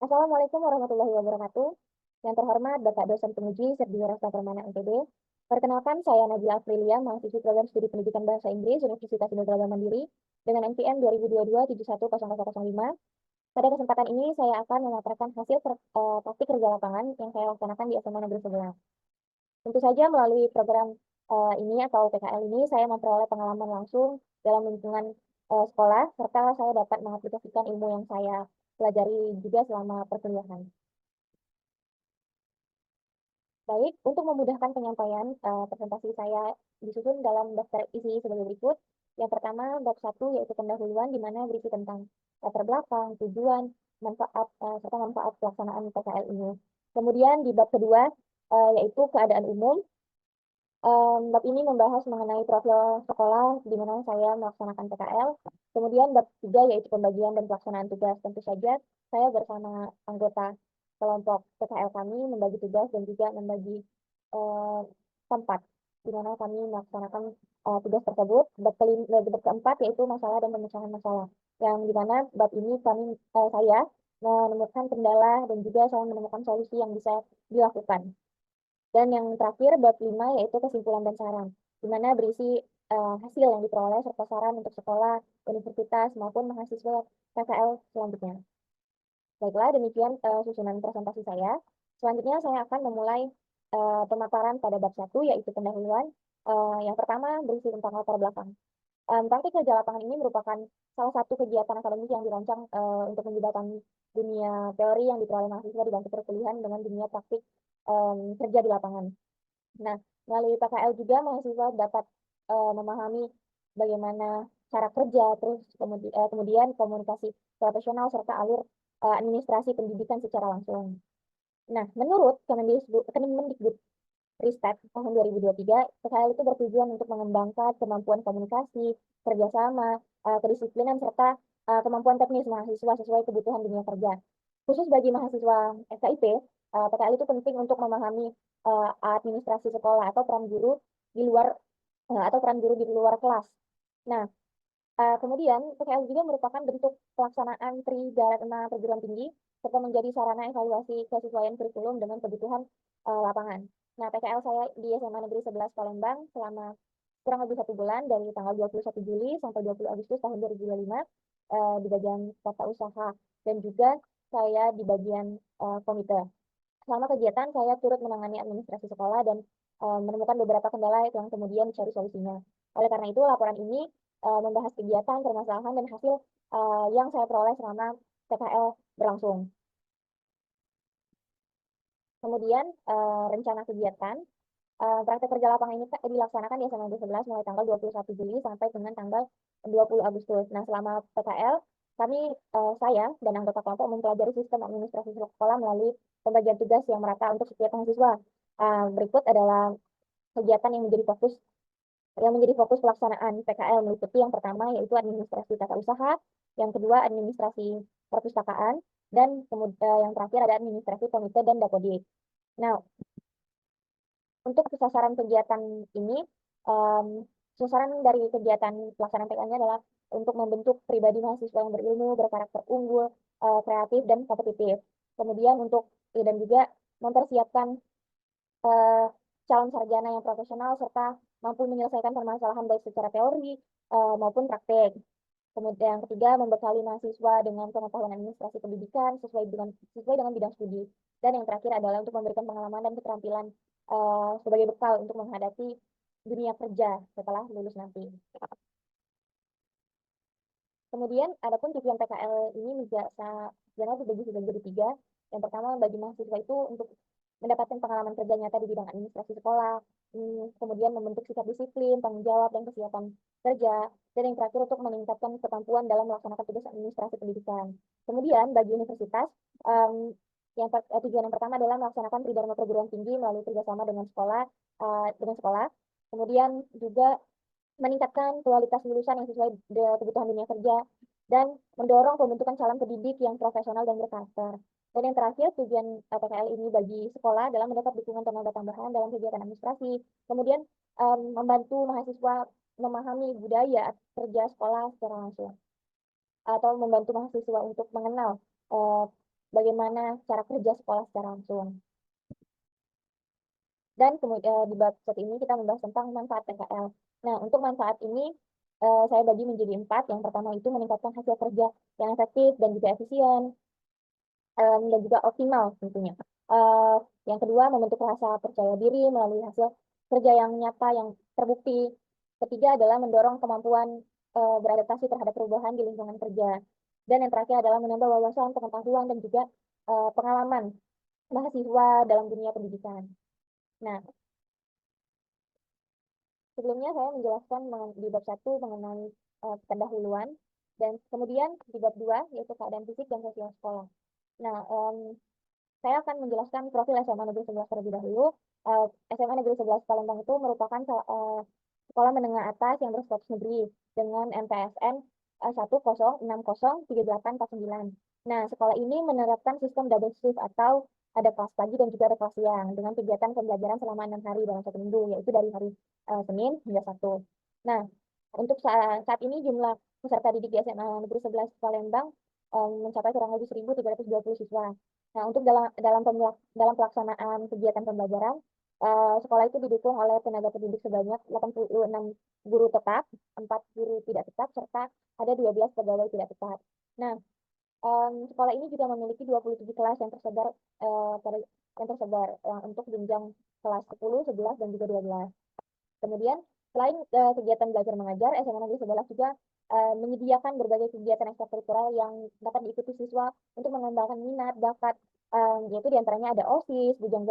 Assalamualaikum warahmatullahi wabarakatuh. Yang terhormat Bapak Dosen Penguji Serdi Rasa Permana NTB. Perkenalkan, saya Nabila Afrilia, mahasiswi program studi pendidikan bahasa Inggris Universitas Indonesia Mandiri dengan NPM 2022-710005. Pada kesempatan ini, saya akan memaparkan hasil praktik kerja lapangan yang saya laksanakan di SMA Negeri 11. Tentu saja melalui program ini atau PKL ini, saya memperoleh pengalaman langsung dalam lingkungan sekolah, serta saya dapat mengaplikasikan ilmu yang saya pelajari juga selama perkuliahan. Baik, untuk memudahkan penyampaian, presentasi saya disusun dalam daftar isi sebagai berikut. Yang pertama, bab 1 yaitu pendahuluan, di mana berisi tentang latar belakang, tujuan, manfaat, serta manfaat pelaksanaan PKL ini. Kemudian di bab kedua, yaitu keadaan umum. Bab ini membahas mengenai profil sekolah di mana saya melaksanakan PKL. Kemudian bab 3 yaitu pembagian dan pelaksanaan tugas. Tentu saja saya bersama anggota kelompok PKL kami membagi tugas dan juga membagi eh, tempat di mana kami melaksanakan tugas tersebut. Bab keempat yaitu masalah dan pemecahan masalah. Yang di mana bab ini saya menemukan kendala dan juga saya menemukan solusi yang bisa dilakukan. Dan yang terakhir, bab 5 yaitu kesimpulan dan saran, di mana berisi hasil yang diperoleh serta saran untuk sekolah, universitas, maupun mahasiswa PKL selanjutnya. Baiklah, demikian susunan presentasi saya. Selanjutnya saya akan memulai pemaparan pada bab 1, yaitu pendahuluan. Yang pertama berisi tentang latar belakang. Praktik kerja lapangan ini merupakan salah satu kegiatan akademik yang dirancang untuk menjadikan dunia teori yang diperoleh mahasiswa dibantu perkuliahan dengan dunia praktik kerja di lapangan. Nah, melalui PKL juga mahasiswa dapat memahami bagaimana cara kerja, terus kemudian komunikasi profesional serta alur administrasi pendidikan secara langsung. Nah, menurut Kemendikbud Ristek tahun 2023, PKL itu bertujuan untuk mengembangkan kemampuan komunikasi, kerjasama, kedisiplinan, serta kemampuan teknis mahasiswa sesuai kebutuhan dunia kerja. Khusus bagi mahasiswa FKIP, PKL itu penting untuk memahami administrasi sekolah atau peran guru di luar kelas. Nah, kemudian PKL juga merupakan bentuk pelaksanaan Tridharma perguruan tinggi serta menjadi sarana evaluasi kesesuaian kurikulum dengan kebutuhan lapangan. Nah, PKL saya di SMA Negeri 11 Palembang selama kurang lebih 1 bulan dari tanggal 21 Juli sampai 20 Agustus tahun 2025 di bagian tata usaha dan juga saya di bagian komite. Selama kegiatan, saya turut menangani administrasi sekolah dan menemukan beberapa kendala yang kemudian dicari solusinya. Oleh karena itu, laporan ini membahas kegiatan, permasalahan, dan hasil yang saya peroleh selama PKL berlangsung. Kemudian, rencana kegiatan. Praktek kerja lapangan ini dilaksanakan di SMA 11 mulai tanggal 21 Juli sampai dengan tanggal 20 Agustus. Nah, selama PKL, saya dan anggota kelompok mempelajari sistem administrasi sekolah melalui pembagian tugas yang merata untuk setiap mahasiswa. Berikut adalah kegiatan yang menjadi fokus pelaksanaan PKL meliputi yang pertama yaitu administrasi tata usaha, yang kedua administrasi perpustakaan, dan kemudian yang terakhir ada administrasi komite dan dapodik. Nah, untuk sasaran kegiatan ini, um, sasaran dari kegiatan pelaksanaan PKL-nya adalah untuk membentuk pribadi mahasiswa yang berilmu, berkarakter unggul, kreatif, dan kompetitif. Kemudian dan juga mempersiapkan uh, calon sarjana yang profesional serta mampu menyelesaikan permasalahan baik secara teori maupun praktek. Kemudian yang ketiga, membekali mahasiswa dengan pengetahuan administrasi pendidikan sesuai dengan bidang studi. Dan yang terakhir adalah untuk memberikan pengalaman dan keterampilan sebagai bekal untuk menghadapi dunia kerja setelah lulus nanti. Kemudian, adapun tujuan PKL ini sebenarnya dibagi menjadi 3. Yang pertama, bagi mahasiswa itu untuk mendapatkan pengalaman kerja nyata di bidang administrasi sekolah, kemudian membentuk sikap disiplin, tanggung jawab, dan kesiapan kerja, dan yang terakhir untuk meningkatkan kemampuan dalam melaksanakan tugas administrasi pendidikan. Kemudian, bagi universitas, tujuan yang pertama adalah melaksanakan Tridharma perguruan tinggi melalui kerjasama dengan sekolah. Kemudian juga meningkatkan kualitas lulusan yang sesuai dengan kebutuhan dunia kerja, dan mendorong pembentukan calon pendidik yang profesional dan berkarakter. Dan yang terakhir, tujuan PKL ini bagi sekolah adalah mendapat dukungan tenaga tambahan dalam kegiatan administrasi, kemudian membantu mahasiswa memahami budaya kerja sekolah secara langsung, atau membantu mahasiswa untuk mengenal bagaimana cara kerja sekolah secara langsung. Dan kemudian di bab satu ini kita membahas tentang manfaat PKL. Nah, untuk manfaat ini saya bagi menjadi 4. Yang pertama itu meningkatkan hasil kerja yang efektif dan juga efisien, dan juga optimal tentunya. Eh, yang kedua, membentuk rasa percaya diri melalui hasil kerja yang nyata, yang terbukti. Ketiga adalah mendorong kemampuan beradaptasi terhadap perubahan di lingkungan kerja. Dan yang terakhir adalah menambah wawasan, pengetahuan, dan juga pengalaman mahasiswa dalam dunia pendidikan. Nah, sebelumnya saya menjelaskan di bab 1 mengenai pendahuluan, dan kemudian di bab 2 yaitu keadaan fisik dan sosial sekolah. Nah, saya akan menjelaskan profil SMA Negeri 11 terlebih dahulu. SMA Negeri 11 Palembang itu merupakan sekolah menengah atas yang berstatus negeri dengan MTSN 10603849. Nah, sekolah ini menerapkan sistem double shift atau ada kelas pagi dan juga ada kelas siang dengan kegiatan pembelajaran selama 6 hari dalam 1 minggu, yaitu dari hari Senin hingga Sabtu. Nah, untuk saat ini jumlah peserta didik di SMA Negeri 11 Palembang mencapai kurang lebih 1.320 siswa. Nah, untuk dalam pelaksanaan kegiatan pembelajaran, sekolah itu didukung oleh tenaga pendidik sebanyak 86 guru tetap, 4 guru tidak tetap, serta ada 12 pegawai tidak tetap. Nah, sekolah ini juga memiliki 27 kelas yang tersebar untuk jenjang kelas 10, 11, dan juga 12. Kemudian, selain kegiatan belajar mengajar, SMA Negeri 11 juga menyediakan berbagai kegiatan ekstrakurikuler yang dapat diikuti siswa untuk mengembangkan minat, bakat, yaitu diantaranya ada OSIS, Bujang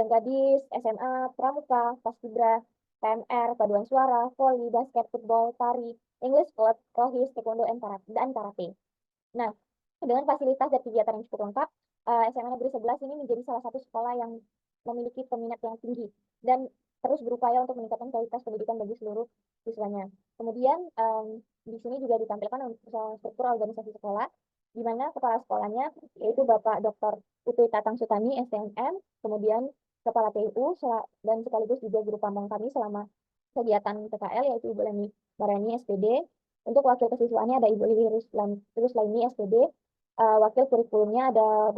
Gadis, SMA, Pramuka, Paskibra, PMR, Paduan Suara, voli, basket, football, tari, English Club, rohis, taekwondo, dan karate. Nah, dengan fasilitas dan kegiatan yang cukup lengkap, SMA Negeri 11 ini menjadi salah satu sekolah yang memiliki peminat yang tinggi dan terus berupaya untuk meningkatkan kualitas pendidikan bagi seluruh siswanya. Kemudian di sini juga ditampilkan struktur organisasi sekolah, di mana kepala sekolahnya yaitu Bapak Dr. Utu Tatang Sutani, STMM, kemudian Kepala PU, dan sekaligus juga guru pamong kami selama kegiatan PKL, yaitu Ibu Leni Mariani, SPD. Untuk wakil kesiswaannya ada Ibu Lili Ruslaini, SPD. Wakil kurikulumnya ada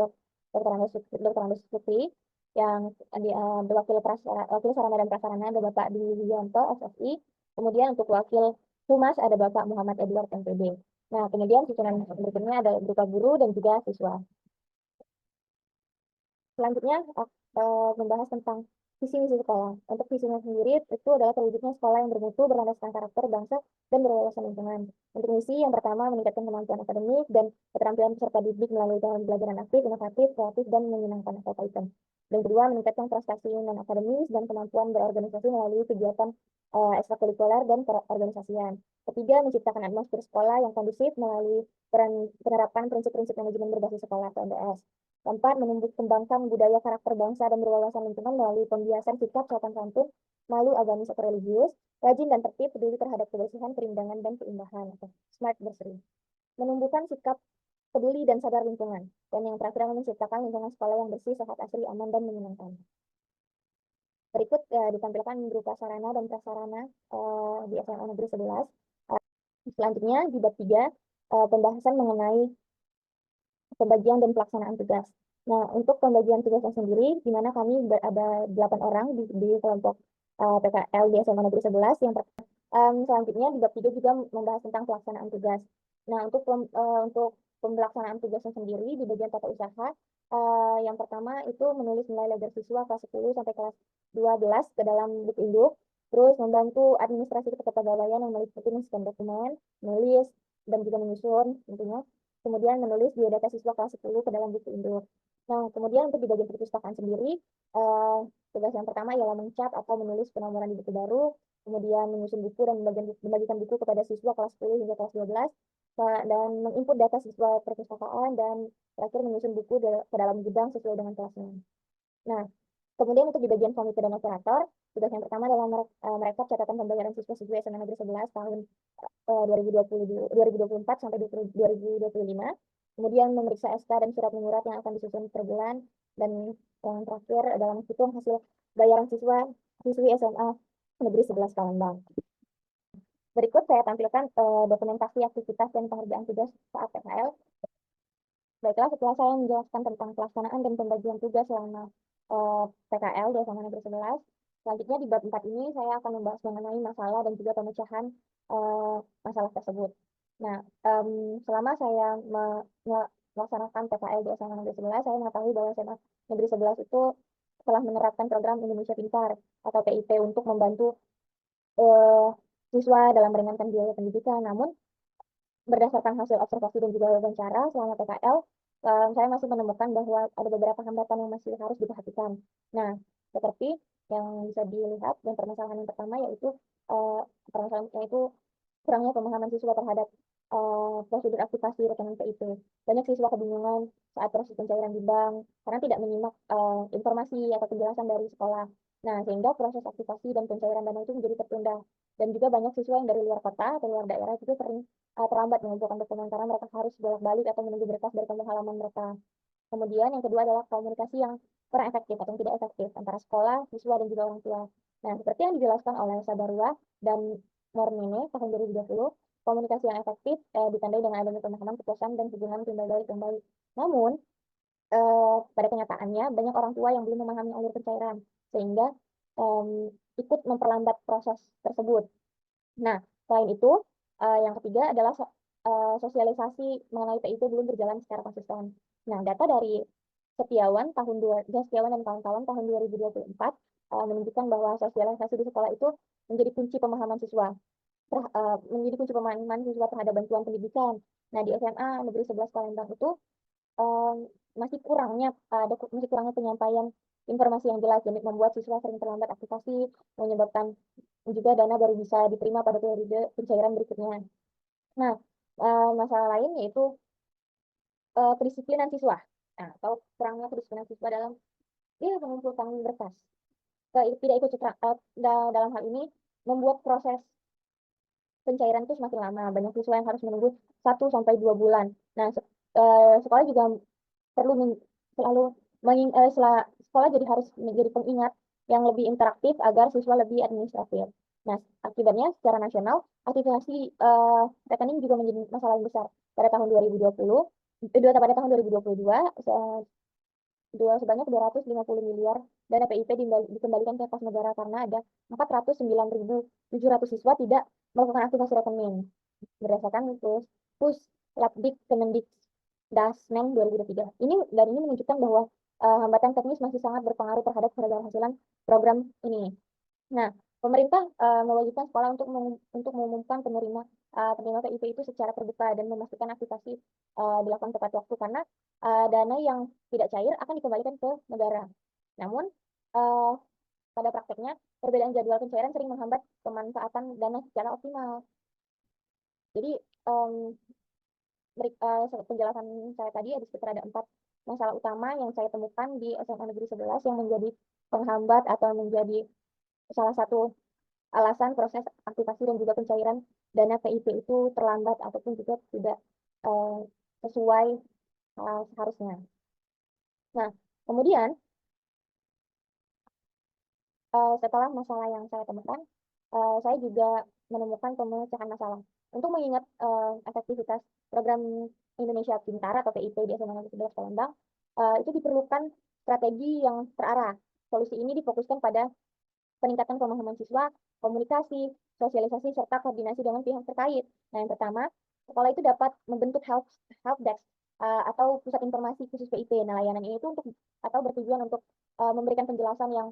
Dr. Andes Putri, yang wakil sarana dan prasarana ada Bapak Dwi Wijanto, SSI. Kemudian untuk wakil Humas ada Bapak Muhammad Edward, MPD. Nah, kemudian susunan berikutnya ada berupa guru dan juga siswa. Selanjutnya, membahas tentang visi misi sekolah. Untuk visinya sendiri itu adalah terwujudnya sekolah yang bermutu, berlandaskan karakter bangsa, dan berwawasan lingkungan. Untuk misi yang pertama, meningkatkan kemampuan akademik dan keterampilan peserta didik melalui pembelajaran aktif, inovatif, kreatif, dan menyenangkan atau Python. Dan kedua, meningkatkan prestasi non-akademis dan kemampuan berorganisasi melalui kegiatan ekstrakurikuler dan perorganisasian. Ketiga, menciptakan atmosfer sekolah yang kondusif melalui penerapan prinsip-prinsip manajemen berbasis sekolah atau MBS. Keempat, menumbuh kembangkan budaya karakter bangsa dan berwawasan lingkungan melalui pembiasan sikap sopan santun, malu agamis atau religius, rajin dan tertib, peduli terhadap kebersihan, keindahan, dan keindahan atau smart berseri. Menumbuhkan sikap peduli dan sadar lingkungan. Dan yang terakhir, menciptakan lingkungan sekolah yang bersih, sehat, asri, aman, dan menyenangkan. Berikut ditampilkan berupa sarana dan prasarana di SMA Negeri 11. Selanjutnya, di bab 3, pembahasan mengenai pembagian dan pelaksanaan tugas. Nah, untuk pembagian tugasnya sendiri, di mana kami ada 8 orang di kelompok PKL di SMA Negeri 11. Yang selanjutnya di bab 3 juga membahas tentang pelaksanaan tugas. Nah, untuk pelaksanaan tugasnya sendiri di bagian tata usaha, yang pertama itu menulis nilai ledger siswa kelas 10 sampai kelas 12 ke dalam buku induk, terus membantu administrasi kepegawaian yang meliputi mengisikan dokumen, menulis, dan juga menyusun tentunya. Kemudian menulis biodata siswa kelas 10 ke dalam buku induk. Nah, kemudian untuk di bagian perpustakaan sendiri, tugas yang pertama ialah mencat atau menulis penomoran di buku baru, kemudian menyusun buku dan membagikan buku kepada siswa kelas 10 hingga kelas 12, dan menginput data siswa perpustakaan, dan terakhir menyusun buku ke dalam gudang sesuai dengan kelasnya. Nah, kemudian untuk di bagian komite dan operator, tugas yang pertama adalah merekap catatan pembayaran siswa-siswi SMA Negeri 11 tahun 2024 sampai 2025. Kemudian memeriksa SK dan surat menyurat yang akan disusun per bulan. Dan yang terakhir adalah menghitung hasil bayaran siswi SMA Negeri 11 Palembang. Berikut saya tampilkan dokumentasi aktivitas dan pengerjaan tugas saat PKL. Baiklah, setelah saya menjelaskan tentang pelaksanaan dan pembagian tugas selama PKL di SMA Negeri 11, selanjutnya di bab 4 ini saya akan membahas mengenai masalah dan juga pemecahan masalah tersebut. Nah, selama saya melaksanakan PKL di SMA Negeri 11, saya mengetahui bahwa SMA Negeri 11 itu telah menerapkan program Indonesia Pintar atau PIP untuk membantu eh, siswa dalam meringankan biaya pendidikan. Namun, berdasarkan hasil observasi dan juga wawancara selama PKL, saya masih menemukan bahwa ada beberapa hambatan yang masih harus diperhatikan. Nah, seperti yang bisa dilihat, dan permasalahan yang pertama yaitu permasalahan yaitu kurangnya pemahaman siswa terhadap prosedur aktivasi rekening PIP. Banyak siswa kebingungan saat proses pencairan di bank karena tidak menyimak informasi atau penjelasan dari sekolah. Nah, sehingga proses aktivasi dan pencairan dana itu menjadi tertunda. Dan juga banyak siswa yang dari luar kota atau luar daerah itu sering terlambat mengumpulkan dokumen karena mereka harus bolak-balik atau menunggu berkas dari kampung halaman mereka. Kemudian yang kedua adalah komunikasi yang kurang efektif atau tidak efektif antara sekolah, siswa, dan juga orang tua. Nah, seperti yang dijelaskan oleh Sabarwa dan Mornine tahun 2020, komunikasi yang efektif ditandai dengan adanya pemahaman, kepuasan, dan hubungan timbal balik yang baik. Namun, pada kenyataannya banyak orang tua yang belum memahami alur pencairan, sehingga ikut memperlambat proses tersebut. Nah, selain itu, yang ketiga adalah sosialisasi mengenai PIP belum berjalan secara konsisten. Nah, data dari Setiawan dan kawan-kawan tahun 2024 menunjukkan bahwa sosialisasi di sekolah itu menjadi kunci pemahaman siswa, menjadi kunci pemahaman siswa terhadap bantuan pendidikan. Nah, di SMA Negeri 11 Palembang itu um, masih kurangnya penyampaian informasi yang jelas, jadi membuat siswa sering terlambat aktivasi, menyebabkan juga dana baru bisa diterima pada periode pencairan berikutnya. Nah, masalah lain yaitu kedisiplinan siswa. Nah, atau kurangnya kedisiplinan siswa dalam mengumpulkan berkas. Tidak ikut dalam hal ini membuat proses pencairan itu semakin lama. Banyak siswa yang harus menunggu 1 sampai 2 bulan. Nah, sekolah juga perlu selalu sekolah jadi harus menjadi pengingat yang lebih interaktif agar siswa lebih administratif. Nah, akibatnya secara nasional aktivasi rekening juga menjadi masalah yang besar. Pada tahun 2020, pada tahun 2022 sebanyak 250 miliar dana PIP dikembalikan ke kas negara karena ada 409.700 siswa tidak melakukan aktivasi rekening berdasarkan Puslapdik Kemendik Dasmen 2023. Ini menunjukkan bahwa hambatan teknis masih sangat berpengaruh terhadap keberhasilan program ini. Nah, pemerintah mewajibkan sekolah untuk mengumumkan penerima PIP itu secara terbuka dan memastikan aktivasi dilakukan tepat waktu karena dana yang tidak cair akan dikembalikan ke negara. Namun, uh, pada prakteknya perbedaan jadwal pencairan sering menghambat pemanfaatan dana secara optimal. Jadi, penjelasan saya tadi ada sekitar ada 4 masalah utama yang saya temukan di SMA Negeri 11 yang menjadi penghambat atau menjadi salah satu alasan proses aktivasi dan juga pencairan dana PIP itu terlambat ataupun juga tidak uh, sesuai seharusnya. Nah, kemudian setelah masalah yang saya temukan, saya juga menemukan pemecahan masalah. Untuk mengingat efektivitas program Indonesia Pintar atau PIP di SMA Negeri 11 Palembang, itu diperlukan strategi yang terarah. Solusi ini difokuskan pada peningkatan pemahaman siswa, komunikasi, sosialisasi, serta koordinasi dengan pihak terkait. Nah, yang pertama, sekolah itu dapat membentuk help desk atau pusat informasi khusus PIP. Nah, layanan ini itu bertujuan untuk memberikan penjelasan yang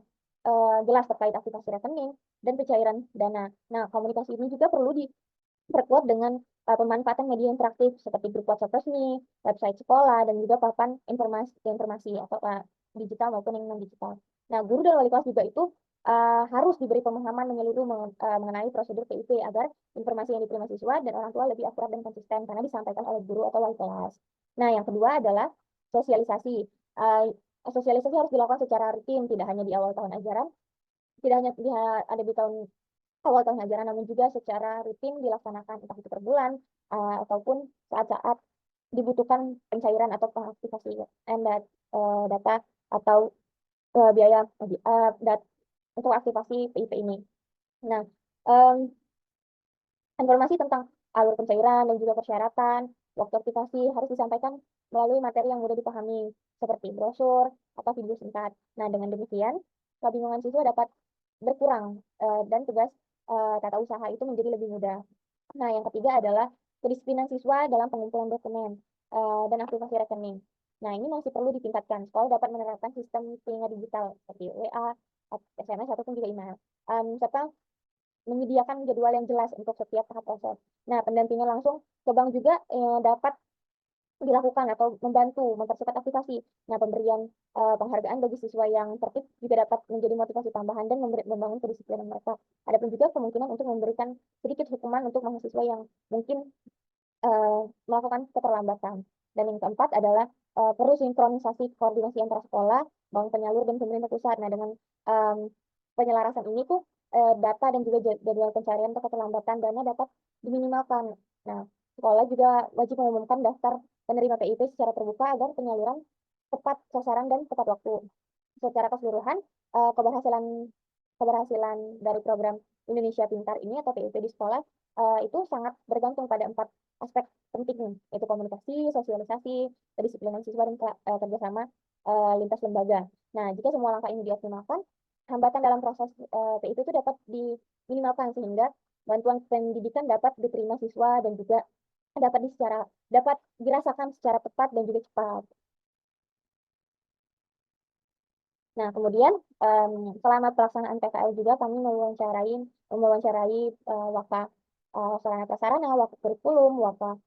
jelas terkait aktivasi rekening dan pencairan dana. Nah, komunikasi ini juga perlu diperkuat dengan pemanfaatan media interaktif seperti grup WhatsApp resmi, website sekolah, dan juga papan informasi atau digital maupun yang non digital. Nah, guru dan wali kelas juga itu harus diberi pemahaman menyeluruh mengenai prosedur PIP agar informasi yang diterima siswa dan orang tua lebih akurat dan konsisten karena disampaikan oleh guru atau wali kelas. Nah, yang kedua adalah sosialisasi. Sosialisasi harus dilakukan secara rutin, tidak hanya di awal tahun ajaran, tidak hanya ada di awal tahun ajaran, namun juga secara rutin dilaksanakan entah itu per bulan ataupun saat-saat dibutuhkan pencairan atau pengaktifasi data atau biaya untuk aktivasi PIP ini. Nah, informasi tentang alur pencairan dan juga persyaratan Waktu aktivasi harus disampaikan melalui materi yang mudah dipahami, seperti brosur atau video singkat. Nah, dengan demikian, kebingungan siswa dapat berkurang dan tugas tata usaha itu menjadi lebih mudah. Nah, yang ketiga adalah kedisiplinan siswa dalam pengumpulan dokumen dan aplikasi rekening. Nah, ini masih perlu ditingkatkan. Sekolah dapat menerapkan sistem telinga digital seperti WA, SMS, ataupun juga email. Serta menyediakan jadwal yang jelas untuk setiap tahap proses. Nah, pendampingan langsung ke bank juga dapat dilakukan atau membantu mempercepat aktivasi. Nah, pemberian penghargaan bagi siswa yang tertib juga dapat menjadi motivasi tambahan dan membangun kedisiplinan mereka. Adapun juga kemungkinan untuk memberikan sedikit hukuman untuk mahasiswa yang mungkin melakukan keterlambatan. Dan yang keempat adalah perlu sinkronisasi koordinasi antara sekolah, bank penyalur, dan pemerintah pusat. Nah, dengan penyelarasan ini tuh data dan juga jadwal pencarian atau keterlambatan dana dapat diminimalkan. Nah, sekolah juga wajib mengumumkan daftar penerima PIP secara terbuka agar penyaluran tepat sasaran dan tepat waktu. Secara keseluruhan, keberhasilan keberhasilan dari program Indonesia Pintar ini atau PIP di sekolah itu sangat bergantung pada 4 aspek penting, yaitu komunikasi, sosialisasi, kedisiplinan siswa, dan kerjasama lintas lembaga. Nah, jika semua langkah ini dioptimalkan, hambatan dalam proses PIP itu dapat diminimalkan sehingga bantuan pendidikan dapat diterima siswa dan juga dapat dirasakan secara tepat dan juga cepat. Nah, kemudian selama pelaksanaan PKL juga kami mewawancarai waka sarana prasarana, waka kurikulum, waka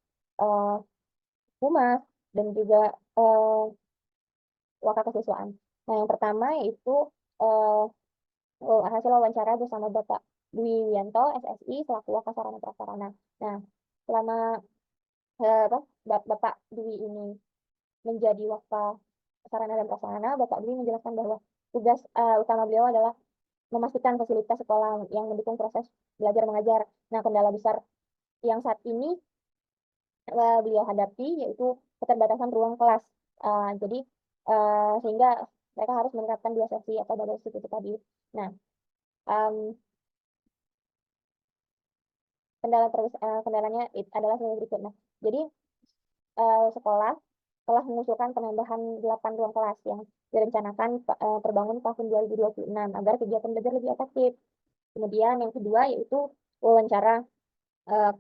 humas, dan juga waka kesiswaan. Nah, yang pertama yaitu hasil wawancara bersama Bapak Dwi Wianto, SSI, selaku waka sarana prasarana. Nah, selama Bapak Dwi ini menjadi waka sarana dan prasarana, Bapak Dwi menjelaskan bahwa tugas utama beliau adalah memastikan fasilitas sekolah yang mendukung proses belajar mengajar. Nah, kendala besar yang saat ini beliau hadapi yaitu keterbatasan ruang kelas. Jadi sehingga mereka harus menerapkan 2 sesi atau double shift itu tadi. Nah, um, kendalanya adalah sebagai berikut. Nah, jadi sekolah telah mengusulkan penambahan 8 ruang kelas yang direncanakan terbangun tahun 2026 agar kegiatan belajar lebih efektif. Kemudian yang kedua yaitu wawancara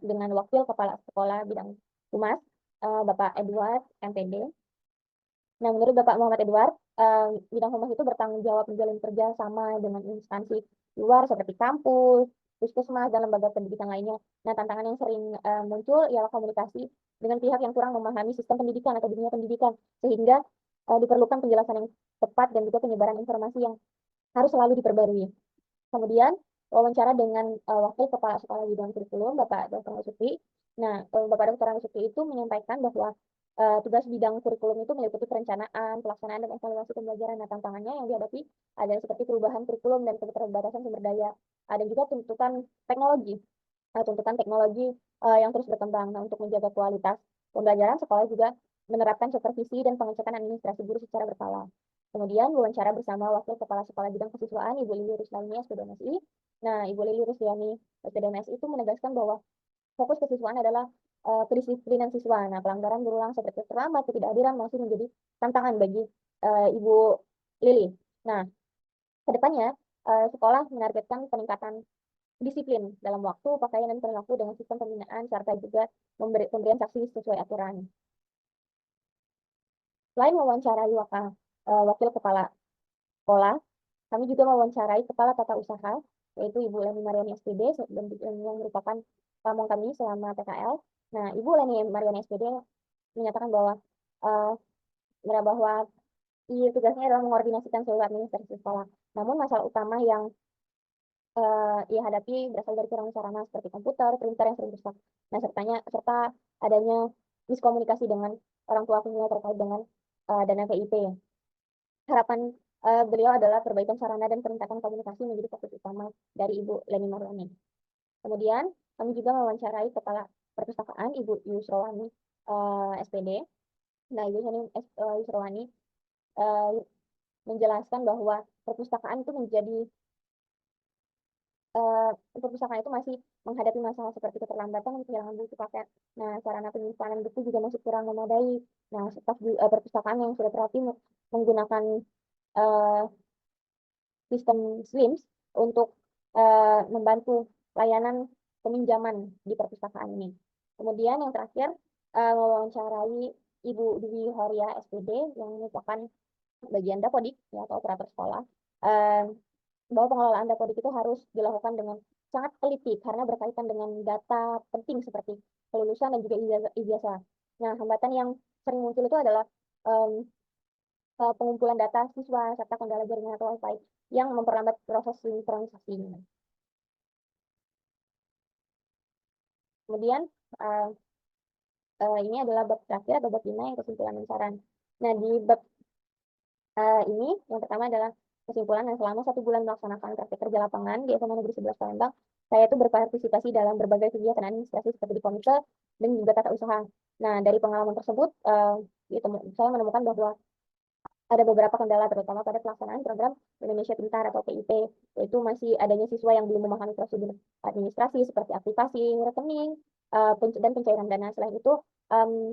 dengan Wakil Kepala Sekolah Bidang Humas, Bapak Edward, MPD. Nah, menurut Bapak Muhammad Edward, bidang humas itu bertanggung jawab menjalin kerja sama dengan instansi luar seperti kampus, puskesmas, dan lembaga pendidikan lainnya. Nah, tantangan yang sering muncul ialah komunikasi dengan pihak yang kurang memahami sistem pendidikan atau dunia pendidikan, sehingga diperlukan penjelasan yang tepat dan juga penyebaran informasi yang harus selalu diperbarui. Kemudian, wawancara dengan Wakil Kepala Sekolah Bidang Kurikulum, Bapak Dr. Nasuki. Nah, Bapak Dr. Nasuki itu menyampaikan bahwa tugas bidang kurikulum itu meliputi perencanaan, pelaksanaan, dan evaluasi pembelajaran. Nah, tantangannya yang dihadapi ada seperti perubahan kurikulum dan keterbatasan sumber daya. Ada juga tuntutan teknologi yang terus berkembang. Nah, untuk menjaga kualitas pembelajaran, sekolah juga menerapkan supervisi dan pengecekan administrasi guru secara berkala. Kemudian wawancara bersama Wakil Kepala Sekolah Bidang Kesiswaan, Ibu Lili Rusliani, SPDMSI. Nah, Ibu Lili Rusliani, SPDMSI itu menegaskan bahwa fokus kesiswaan adalah kedisiplinan siswa. Nah, pelanggaran berulang seperti terlambat, ketidakhadiran masih menjadi tantangan bagi Ibu Lili. Nah, kedepannya sekolah menargetkan peningkatan disiplin dalam waktu, pakaian, dan perilaku dengan sistem pembinaan, serta juga pemberian sanksi sesuai aturan. Selain mewawancarai Wakil Kepala Sekolah, kami juga mewawancarai Kepala Tata Usaha, yaitu Ibu Leni Mariani SPD, dan yang merupakan pamong kami selama PKL. Nah, Ibu Leni Mariani SPD menyatakan bahwa uh, bahwa tugasnya adalah mengkoordinasikan seluruh administrasi sekolah. Namun masalah utama yang ia hadapi berasal dari kurang sarana seperti komputer, printer yang sering rusak. Nah, serta adanya miskomunikasi dengan orang tua siswa terkait dengan dana PIP. Harapan beliau adalah perbaikan sarana dan peningkatan komunikasi menjadi fokus utama dari Ibu Leni Mariani. Kemudian kami juga mewawancarai Kepala Perpustakaan Ibu Yusrowani SPD. Nah, Ibu Yusrowani menjelaskan bahwa perpustakaan itu menjadi perpustakaan itu masih menghadapi masalah seperti keterlambatan dan kehilangan buku paket. Nah, sarana penyimpanan buku juga masih kurang memadai. Nah, staf perpustakaan yang sudah terapi menggunakan eh, sistem SLIMS untuk membantu layanan peminjaman di perpustakaan ini. Kemudian yang terakhir, mewawancarai Ibu Dwi Horia SPD yang merupakan bagian Dapodik ya, atau operator sekolah, eh, bahwa pengelolaan Dapodik itu harus dilakukan dengan sangat teliti karena berkaitan dengan data penting seperti kelulusan dan juga ijazah. Nah, hambatan yang sering muncul itu adalah em, pengumpulan data siswa serta kendala jaringan atau wifi yang memperlambat proses sinkronisasi. Kemudian eh, ini adalah bab terakhir atau bab 5 yang kesimpulan dan saran. Nah, di bab ini yang pertama adalah kesimpulan yang selama 1 bulan melaksanakan praktik kerja lapangan di SMA Negeri 11 Palembang, saya itu berpartisipasi dalam berbagai kegiatan administrasi seperti di komite dan juga tata usaha. Nah, dari pengalaman tersebut, saya menemukan bahwa ada beberapa kendala terutama pada pelaksanaan program Indonesia Pintar atau PIP, yaitu masih adanya siswa yang belum memahami prosedur administrasi seperti aktivasi rekening dan pencairan dana. Selain itu,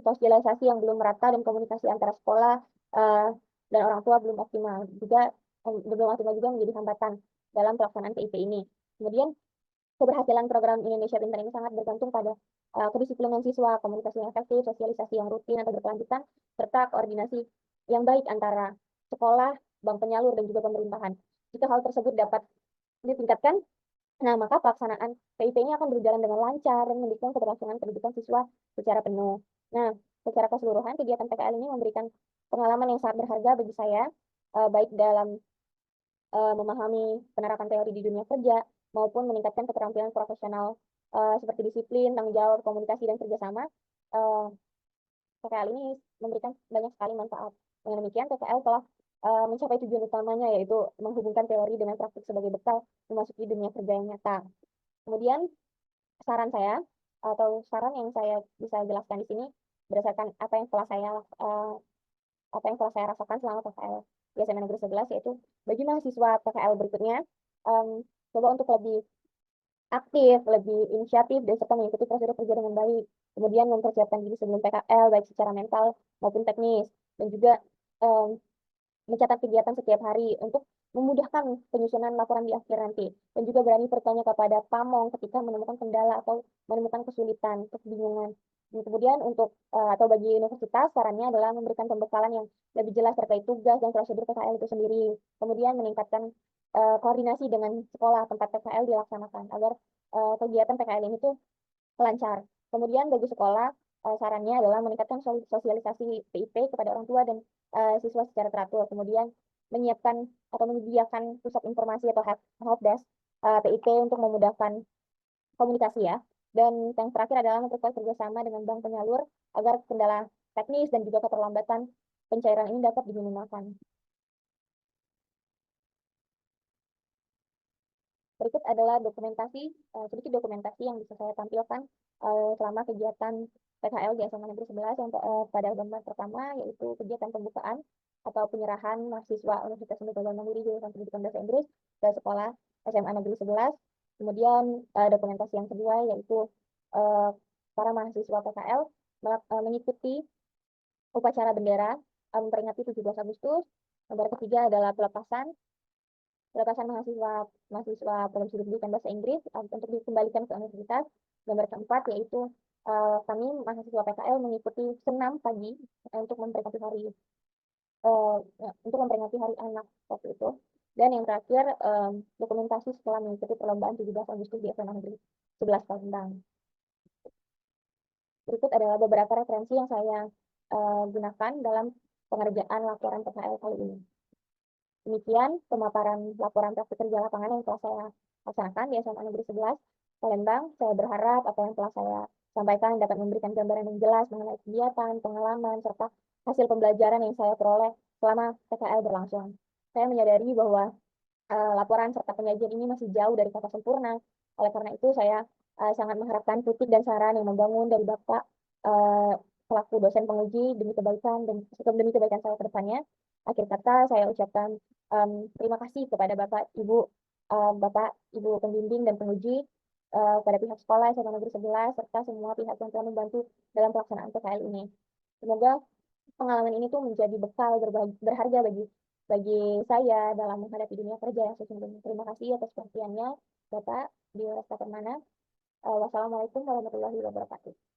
sosialisasi yang belum merata dan komunikasi antara sekolah eh, dan orang tua belum optimal juga menjadi hambatan dalam pelaksanaan PIP ini. Kemudian keberhasilan program Indonesia Pintar ini sangat bergantung pada kedisiplinan siswa, komunikasi yang efektif, sosialisasi yang rutin atau berkelanjutan, serta koordinasi yang baik antara sekolah, bank penyalur, dan juga pemerintahan. Jika hal tersebut dapat ditingkatkan, nah maka pelaksanaan PIP ini akan berjalan dengan lancar dan mendukung keberlangsungan pendidikan siswa secara penuh. Nah, secara keseluruhan, kegiatan PKL ini memberikan pengalaman yang sangat berharga bagi saya, baik dalam memahami penerapan teori di dunia kerja maupun meningkatkan keterampilan profesional seperti disiplin, tanggung jawab, komunikasi, dan kerjasama. Uh, PKL ini memberikan banyak sekali manfaat. Dengan demikian, PKL telah mencapai tujuan utamanya, yaitu menghubungkan teori dengan praktik sebagai bekal memasuki dunia kerja yang nyata. Kemudian, saran saya atau saran yang saya bisa jelaskan di sini berdasarkan uh, apa yang telah saya rasakan selama PKL di SMA Negeri 11, yaitu bagi mahasiswa PKL berikutnya, coba untuk lebih aktif, lebih inisiatif, dan serta mengikuti prosedur kerja dengan baik. Kemudian mempersiapkan diri sebelum PKL, baik secara mental maupun teknis. Dan juga um, mencatat kegiatan setiap hari untuk memudahkan penyusunan laporan di akhir nanti. Dan juga berani bertanya kepada pamong ketika menemukan kendala atau menemukan kesulitan, kebingungan. Dan kemudian untuk atau bagi universitas, sarannya adalah memberikan pembekalan yang lebih jelas terkait tugas dan prosedur PKL itu sendiri. Kemudian meningkatkan koordinasi dengan sekolah tempat PKL dilaksanakan agar kegiatan PKL ini tuh lancar. Kemudian bagi sekolah, sarannya adalah meningkatkan sosialisasi PIP kepada orang tua dan siswa secara teratur. Kemudian menyiapkan atau menyediakan pusat informasi atau helpdesk PIP untuk memudahkan komunikasi ya. Dan yang terakhir adalah memperkuat kerjasama dengan bank penyalur agar kendala teknis dan juga keterlambatan pencairan ini dapat diminimalkan. Berikut adalah sedikit dokumentasi yang bisa saya tampilkan selama kegiatan PKL di SMA Negeri 11 yang pada gambar pertama yaitu kegiatan pembukaan atau penyerahan mahasiswa Universitas Pendidikan Mandiri jurusan Pendidikan Bahasa Inggris ke sekolah SMA Negeri 11. Kemudian dokumentasi yang kedua yaitu uh, para mahasiswa PKL mengikuti upacara bendera memperingati 17 Agustus. Gambar ketiga adalah pelepasan mahasiswa program studi pendidikan bahasa Inggris untuk dikembalikan ke universitas. Gambar keempat yaitu kami mahasiswa PKL mengikuti senam pagi untuk memperingati hari anak waktu itu. Dan yang terakhir dokumentasi setelah mengikuti perlombaan 17 Agustus di SMA Negeri 11 Palembang. Berikut adalah beberapa referensi yang saya gunakan dalam pengerjaan laporan PKL kali ini. Demikian pemaparan laporan praktik kerja lapangan yang telah saya laksanakan di SMA Negeri 11 Palembang. Saya berharap apa yang telah saya sampaikan dapat memberikan gambaran yang jelas mengenai kegiatan, pengalaman, serta hasil pembelajaran yang saya peroleh selama PKL berlangsung. Saya menyadari bahwa laporan serta penyajian ini masih jauh dari kata sempurna. Oleh karena itu, saya sangat mengharapkan kritik dan saran yang membangun dari Bapak selaku dosen penguji demi kebaikan saya ke depannya. Akhir kata, saya ucapkan terima kasih kepada Bapak, Ibu, Bapak, Ibu pembimbing dan penguji, pada pihak sekolah SMA Negeri 11, serta semua pihak yang telah membantu dalam pelaksanaan PKL ini. Semoga pengalaman ini tuh menjadi bekal berharga bagi saya dalam menghadapi dunia kerja yang sesungguhnya. Terima kasih atas perhatiannya, Bapak, di Permana. Wassalamualaikum warahmatullahi wabarakatuh.